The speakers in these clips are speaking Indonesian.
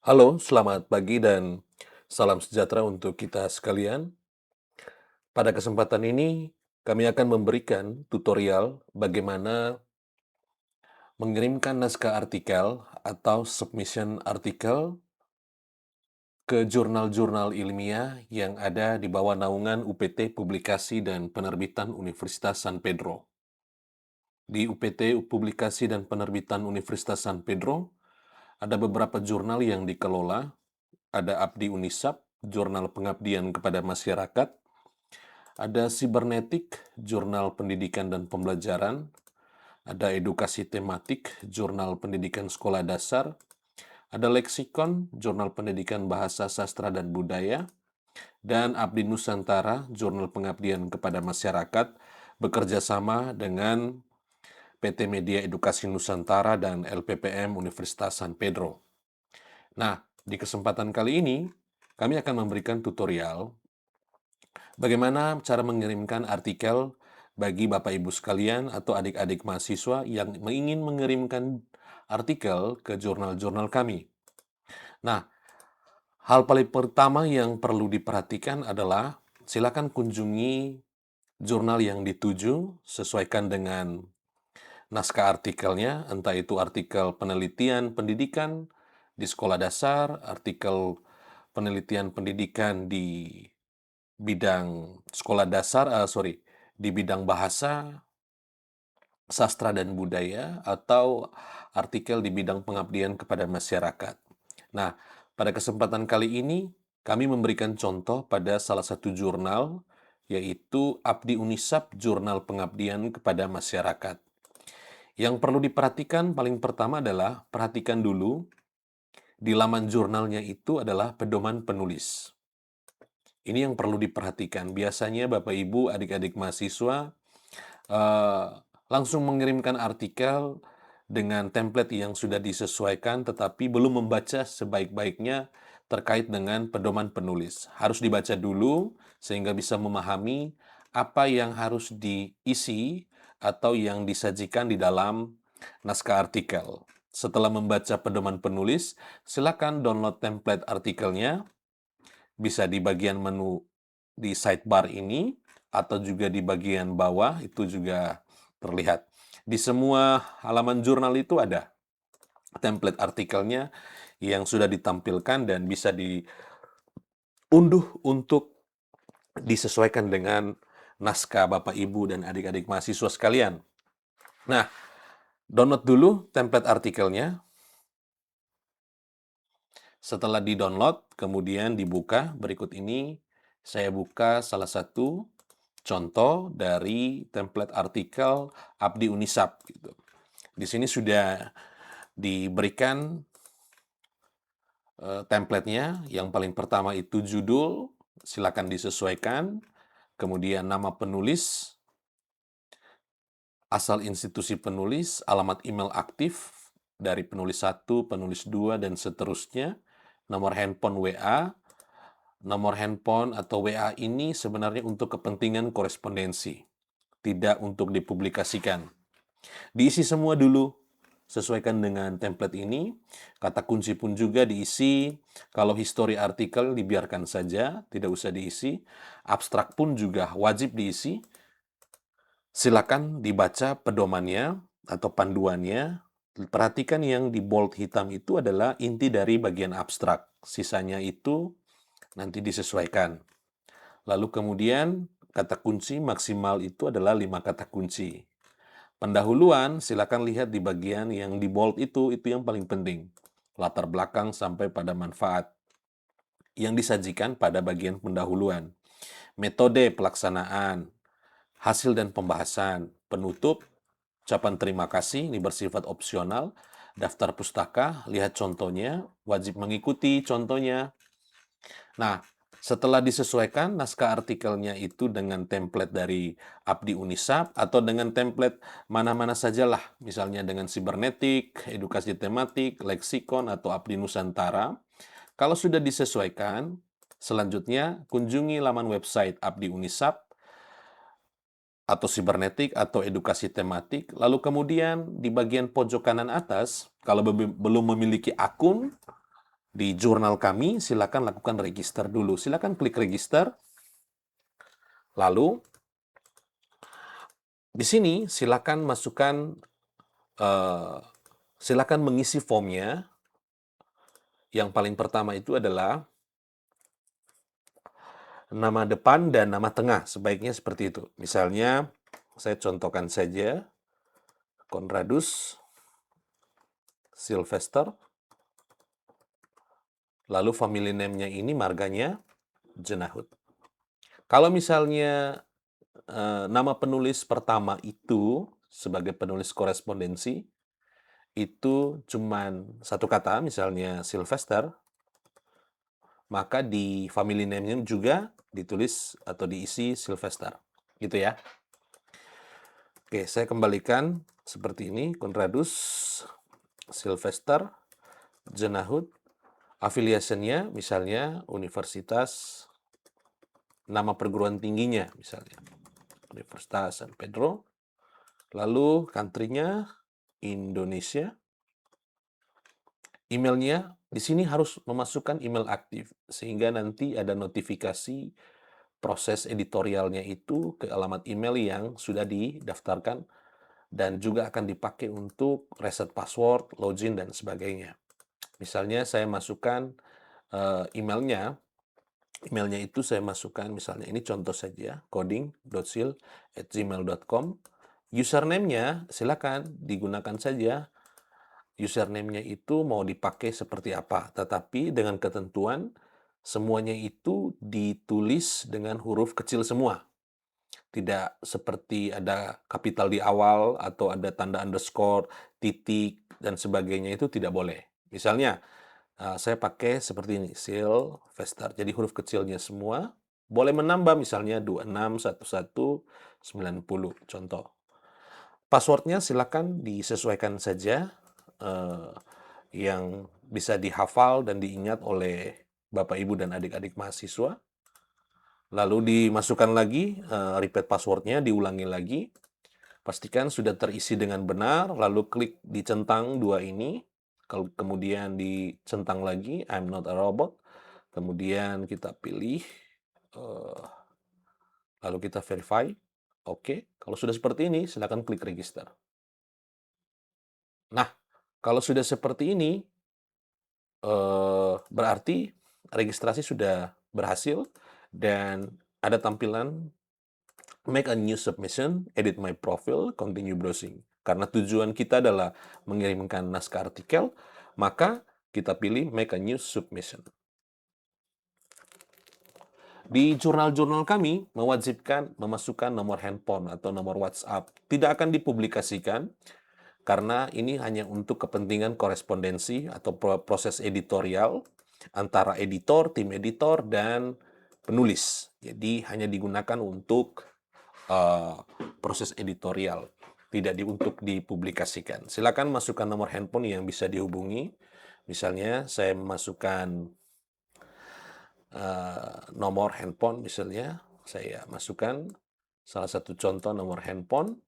Halo, selamat pagi dan salam sejahtera untuk kita sekalian. Pada kesempatan ini, kami akan memberikan tutorial bagaimana mengirimkan naskah artikel atau submission artikel ke jurnal-jurnal ilmiah yang ada di bawah naungan UPT Publikasi dan Penerbitan Universitas San Pedro. Di UPT Publikasi dan Penerbitan Universitas San Pedro, ada beberapa jurnal yang dikelola. Ada Abdi Unisap, Jurnal Pengabdian kepada Masyarakat. Ada Sibernetik, Jurnal Pendidikan dan Pembelajaran. Ada Edukasi Tematik, Jurnal Pendidikan Sekolah Dasar. Ada Leksikon, Jurnal Pendidikan Bahasa Sastra dan Budaya. Dan Abdi Nusantara, Jurnal Pengabdian kepada Masyarakat, bekerja sama dengan PT Media Edukasi Nusantara dan LPPM Universitas San Pedro. Nah, di kesempatan kali ini, kami akan memberikan tutorial bagaimana cara mengirimkan artikel bagi Bapak Ibu sekalian atau adik-adik mahasiswa yang ingin mengirimkan artikel ke jurnal-jurnal kami. Nah, hal paling pertama yang perlu diperhatikan adalah silakan kunjungi jurnal yang dituju, sesuaikan dengan naskah artikelnya, entah itu artikel penelitian pendidikan di sekolah dasar, artikel penelitian pendidikan di bidang sekolah dasar, di bidang bahasa, sastra dan budaya, atau artikel di bidang pengabdian kepada masyarakat. Nah, pada kesempatan kali ini, kami memberikan contoh pada salah satu jurnal, yaitu Abdi Unisap, Jurnal Pengabdian kepada Masyarakat. Yang perlu diperhatikan paling pertama adalah, perhatikan dulu, di laman jurnalnya itu adalah pedoman penulis. Ini yang perlu diperhatikan. Biasanya Bapak Ibu, adik-adik mahasiswa eh, langsung mengirimkan artikel dengan template yang sudah disesuaikan, tetapi belum membaca sebaik-baiknya terkait dengan pedoman penulis. Harus dibaca dulu sehingga bisa memahami apa yang harus diisi atau yang disajikan di dalam naskah artikel. Setelah membaca pedoman penulis, silakan download template artikelnya, bisa di bagian menu di sidebar ini, atau juga di bagian bawah, itu juga terlihat. Di semua halaman jurnal itu ada template artikelnya yang sudah ditampilkan dan bisa diunduh untuk disesuaikan dengan naskah Bapak, Ibu, dan adik-adik mahasiswa sekalian. Nah, download dulu template artikelnya. Setelah di-download, kemudian dibuka. Berikut ini saya buka salah satu contoh dari template artikel Abdi Unisap. Gitu. Di sini sudah diberikan template-nya. Yang paling pertama itu judul, silakan disesuaikan. Kemudian nama penulis, asal institusi penulis, alamat email aktif dari penulis 1, penulis 2, dan seterusnya. Nomor handphone WA. Nomor handphone atau WA ini sebenarnya untuk kepentingan korespondensi, tidak untuk dipublikasikan. Diisi semua dulu, sesuaikan dengan template ini. Kata kunci pun juga diisi. Kalau history artikel dibiarkan saja, tidak usah diisi. Abstrak pun juga wajib diisi. Silakan dibaca pedomannya atau panduannya. Perhatikan yang di bold hitam itu adalah inti dari bagian abstrak. Sisanya itu nanti disesuaikan. Lalu kemudian kata kunci maksimal itu adalah 5 kata kunci. Pendahuluan silakan lihat di bagian yang di bold itu yang paling penting. Latar belakang sampai pada manfaat yang disajikan pada bagian pendahuluan. Metode pelaksanaan, hasil dan pembahasan, penutup, ucapan terima kasih, ini bersifat opsional, daftar pustaka, lihat contohnya, wajib mengikuti contohnya. Nah, setelah disesuaikan naskah artikelnya itu dengan template dari Abdi Unisap atau dengan template mana-mana sajalah, misalnya dengan Sibernetik, Edukasi Tematik, Leksikon, atau Abdi Nusantara. Kalau sudah disesuaikan, selanjutnya kunjungi laman website Abdi Unisap atau Sibernetik atau Edukasi Tematik. Lalu kemudian di bagian pojok kanan atas, kalau belum memiliki akun, Di jurnal kami, silakan lakukan register dulu. Silakan klik register. Lalu, di sini silakan masukkan, silakan mengisi formnya. Yang paling pertama itu adalah nama depan dan nama tengah. Sebaiknya seperti itu. Misalnya, saya contohkan saja, Konradus Sylvester. Lalu family name-nya ini marganya Jenahut. Kalau misalnya nama penulis pertama itu sebagai penulis korespondensi, itu cuman satu kata, misalnya Sylvester, maka di family name-nya juga ditulis atau diisi Sylvester. Gitu ya. Oke, saya kembalikan seperti ini, Konradus Sylvester Jenahut. Affiliation-nya misalnya universitas, nama perguruan tingginya misalnya Universitas San Pedro. Lalu country-nya Indonesia. Emailnya di sini harus memasukkan email aktif sehingga nanti ada notifikasi proses editorialnya itu ke alamat email yang sudah didaftarkan dan juga akan dipakai untuk reset password, login dan sebagainya. Misalnya saya masukkan emailnya itu saya masukkan misalnya ini contoh saja coding.sil@gmail.com. Username-nya silakan digunakan saja. Username-nya itu mau dipakai seperti apa, tetapi dengan ketentuan semuanya itu ditulis dengan huruf kecil semua. Tidak seperti ada kapital di awal atau ada tanda underscore, titik, dan sebagainya itu tidak boleh. Misalnya, saya pakai seperti ini, Sylvester. Jadi huruf kecilnya semua. Boleh menambah misalnya 261190, contoh. Passwordnya silakan disesuaikan saja yang bisa dihafal dan diingat oleh Bapak, Ibu, dan adik-adik mahasiswa. Lalu dimasukkan lagi, repeat passwordnya, diulangi lagi. Pastikan sudah terisi dengan benar, lalu klik di centang dua ini. Kemudian dicentang lagi, I'm not a robot. Kemudian kita pilih, lalu kita verify. Oke, kalau sudah seperti ini, silakan klik register. Nah, kalau sudah seperti ini, berarti registrasi sudah berhasil dan ada tampilan make a new submission, edit my profile, continue browsing. Karena tujuan kita adalah mengirimkan naskah artikel, maka kita pilih make a new submission. Di jurnal-jurnal kami mewajibkan memasukkan nomor handphone atau nomor WhatsApp. Tidak akan dipublikasikan karena ini hanya untuk kepentingan korespondensi atau proses editorial antara editor, tim editor, dan penulis. Jadi hanya digunakan untuk proses editorial, tidak untuk dipublikasikan. Silakan masukkan nomor handphone yang bisa dihubungi. Misalnya saya masukkan nomor handphone, misalnya saya masukkan salah satu contoh nomor handphone.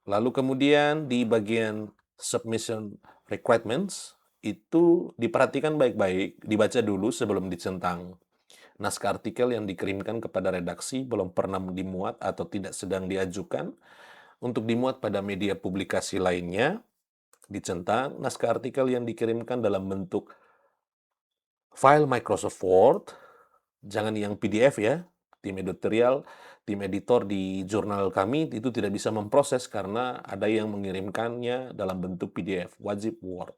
Lalu kemudian di bagian submission requirements itu diperhatikan baik-baik, dibaca dulu sebelum dicentang. Naskah artikel yang dikirimkan kepada redaksi belum pernah dimuat atau tidak sedang diajukan untuk dimuat pada media publikasi lainnya. Dicentang, naskah artikel yang dikirimkan dalam bentuk file Microsoft Word, jangan yang PDF ya. Tim editor di jurnal kami itu tidak bisa memproses karena ada yang mengirimkannya dalam bentuk PDF, wajib Word.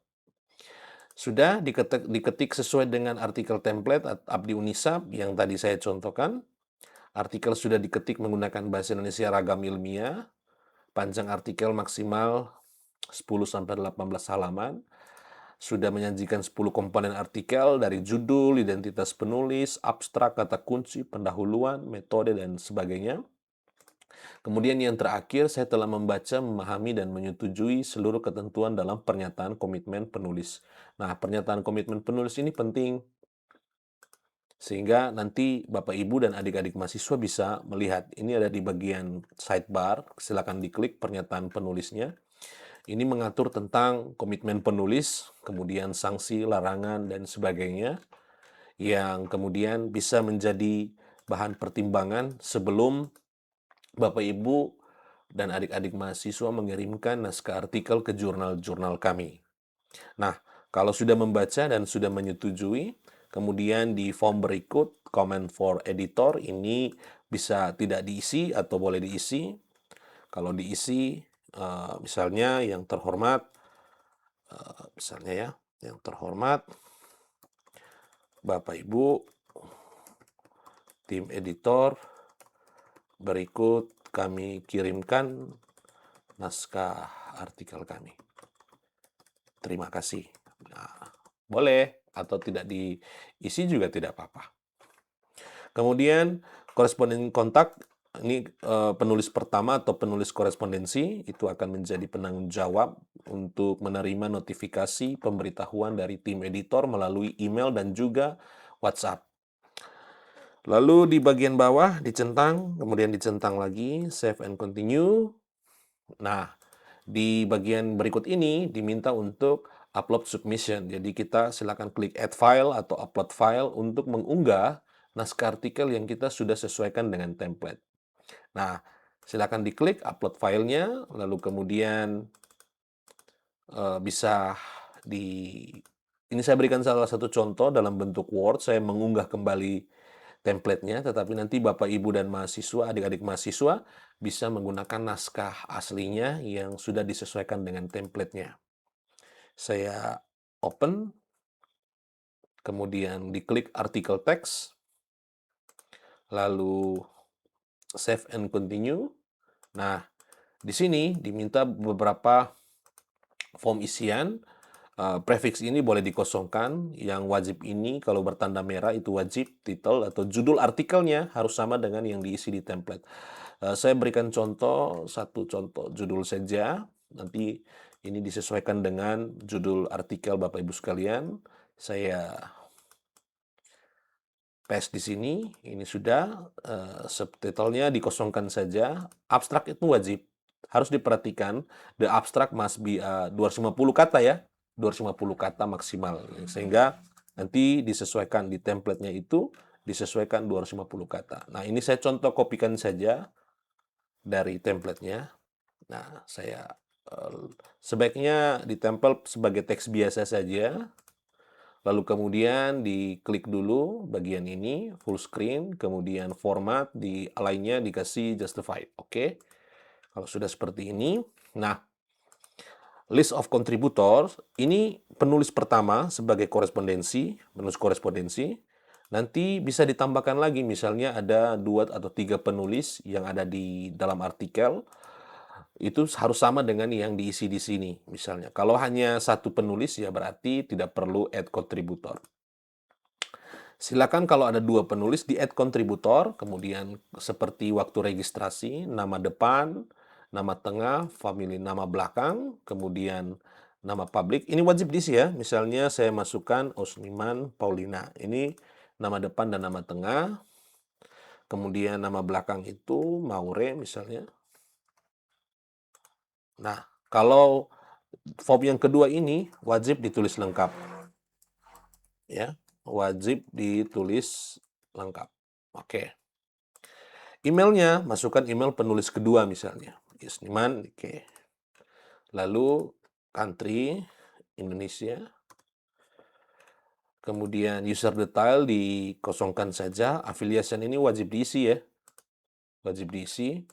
Sudah diketik sesuai dengan artikel template Abdi Unisab yang tadi saya contohkan. Artikel sudah diketik menggunakan bahasa Indonesia ragam ilmiah. Panjang artikel maksimal 10-18 halaman. Sudah menyajikan 10 komponen artikel dari judul, identitas penulis, abstrak, kata kunci, pendahuluan, metode, dan sebagainya. Kemudian yang terakhir, saya telah membaca, memahami, dan menyetujui seluruh ketentuan dalam pernyataan komitmen penulis. Nah, pernyataan komitmen penulis ini penting, sehingga nanti Bapak, Ibu, dan adik-adik mahasiswa bisa melihat. Ini ada di bagian sidebar, silakan diklik pernyataan penulisnya. Ini mengatur tentang komitmen penulis, kemudian sanksi, larangan, dan sebagainya, yang kemudian bisa menjadi bahan pertimbangan sebelum Bapak Ibu dan adik-adik mahasiswa mengirimkan naskah artikel ke jurnal-jurnal kami. Nah, kalau sudah membaca dan sudah menyetujui, kemudian di form berikut, comment for editor, ini bisa tidak diisi atau boleh diisi. Kalau diisi, misalnya yang terhormat, misalnya ya, yang terhormat, Bapak Ibu, tim editor, berikut kami kirimkan naskah artikel kami. Terima kasih. Nah, boleh atau tidak diisi juga tidak apa-apa. Kemudian koresponden kontak, ini penulis pertama atau penulis korespondensi itu akan menjadi penanggung jawab untuk menerima notifikasi pemberitahuan dari tim editor melalui email dan juga WhatsApp. Lalu di bagian bawah dicentang, kemudian dicentang lagi, save and continue. Nah, di bagian berikut ini diminta untuk upload submission. Jadi kita silakan klik add file atau upload file untuk mengunggah naskah artikel yang kita sudah sesuaikan dengan template. Nah, silakan diklik upload filenya, lalu kemudian bisa di... Ini saya berikan salah satu contoh dalam bentuk Word, saya mengunggah kembali template-nya, tetapi nanti Bapak, Ibu, dan mahasiswa, adik-adik mahasiswa, bisa menggunakan naskah aslinya yang sudah disesuaikan dengan template-nya. Saya open, kemudian diklik artikel teks, lalu save and continue. Nah, di sini diminta beberapa form isian. Prefix ini boleh dikosongkan. Yang wajib ini kalau bertanda merah itu wajib, title atau judul artikelnya harus sama dengan yang diisi di template. Saya berikan satu contoh judul saja. Nanti ini disesuaikan dengan judul artikel Bapak Ibu sekalian. Saya paste di sini. Ini sudah. Subtitlenya dikosongkan saja. Abstrak itu wajib. Harus diperhatikan. The abstract must be 250 kata ya. 250 kata maksimal. Sehingga nanti disesuaikan di template-nya itu. Disesuaikan 250 kata. Nah, ini saya contoh kopikan saja dari template-nya. Nah, saya sebaiknya ditempel sebagai teks biasa saja. Lalu kemudian diklik dulu bagian ini, full screen, kemudian format, di lainnya dikasih justified. Oke. Kalau sudah seperti ini, nah, list of contributors, ini penulis pertama sebagai penulis korespondensi. Nanti bisa ditambahkan lagi, misalnya ada 2 atau 3 penulis yang ada di dalam artikel, itu harus sama dengan yang diisi di sini. Misalnya, kalau hanya satu penulis, ya berarti tidak perlu add contributor. Silakan kalau ada 2 penulis di add contributor, kemudian seperti waktu registrasi, nama depan, nama tengah, family nama belakang, kemudian nama publik. Ini wajib diisi ya. Misalnya saya masukkan Osniman Paulina. Ini nama depan dan nama tengah. Kemudian nama belakang itu Maure misalnya. Nah, kalau form yang kedua ini wajib ditulis lengkap. Ya, wajib ditulis lengkap. Oke. Emailnya, masukkan email penulis kedua misalnya. Yusniman, oke. Lalu country, Indonesia. Kemudian user detail dikosongkan saja. Affiliation ini wajib diisi ya. Wajib diisi.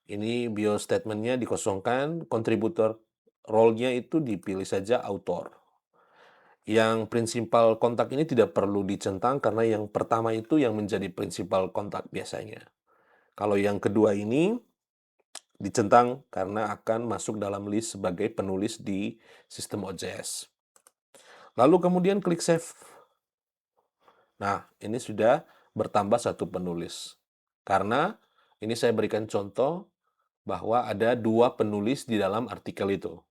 Ini bio statement-nya dikosongkan. Contributor role-nya itu dipilih saja author. Yang prinsipal kontak ini tidak perlu dicentang karena yang pertama itu yang menjadi prinsipal kontak biasanya. Kalau yang kedua ini dicentang karena akan masuk dalam list sebagai penulis di sistem OJS. Lalu kemudian klik save. Nah, ini sudah bertambah satu penulis. Karena ini saya berikan contoh bahwa ada 2 penulis di dalam artikel itu.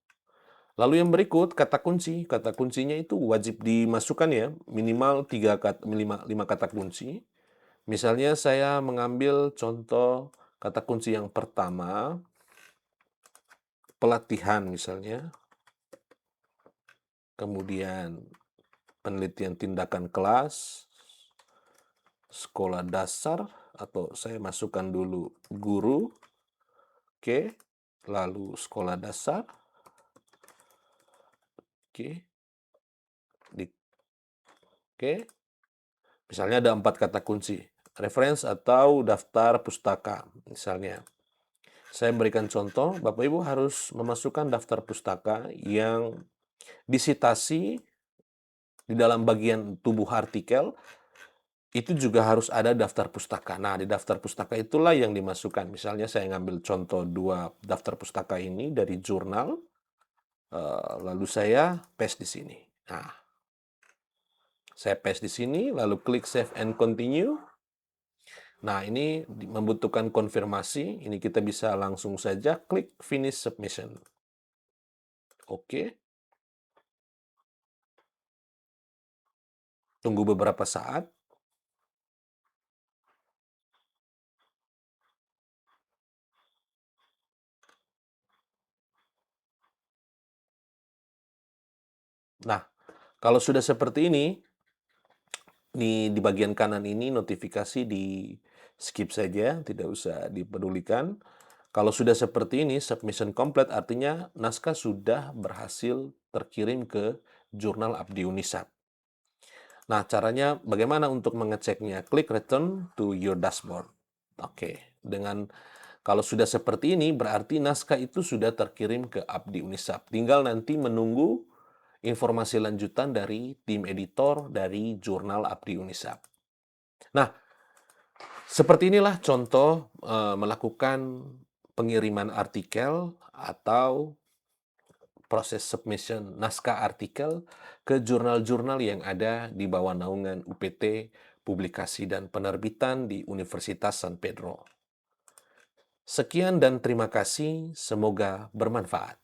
Lalu yang berikut, kata kunci. Kata kuncinya itu wajib dimasukkan ya, minimal 5 kata kunci. Misalnya saya mengambil contoh kata kunci yang pertama, pelatihan misalnya, kemudian penelitian tindakan kelas, sekolah dasar, atau saya masukkan dulu guru, oke, lalu sekolah dasar, oke, oke, misalnya ada 4 kata kunci, reference atau daftar pustaka, misalnya. Saya berikan contoh, Bapak Ibu harus memasukkan daftar pustaka yang disitasi di dalam bagian tubuh artikel, itu juga harus ada daftar pustaka. Nah, di daftar pustaka itulah yang dimasukkan. Misalnya saya ngambil contoh 2 daftar pustaka ini dari jurnal, lalu saya paste di sini. Nah, saya paste di sini, lalu klik Save and Continue. Nah, ini membutuhkan konfirmasi. Ini kita bisa langsung saja klik Finish Submission. Oke. Tunggu beberapa saat. Nah, kalau sudah seperti ini, di bagian kanan ini notifikasi di skip saja, tidak usah dipedulikan. Kalau sudah seperti ini, submission complete artinya naskah sudah berhasil terkirim ke Jurnal Abdi Unisab. Nah, caranya bagaimana untuk mengeceknya? Klik Return to your dashboard. Oke, kalau sudah seperti ini, berarti naskah itu sudah terkirim ke Abdi Unisab. Tinggal nanti menunggu informasi lanjutan dari tim editor dari Jurnal Abdi Unisab. Nah, seperti inilah contoh melakukan pengiriman artikel atau proses submission naskah artikel ke jurnal-jurnal yang ada di bawah naungan UPT Publikasi dan Penerbitan di Universitas San Pedro. Sekian dan terima kasih, semoga bermanfaat.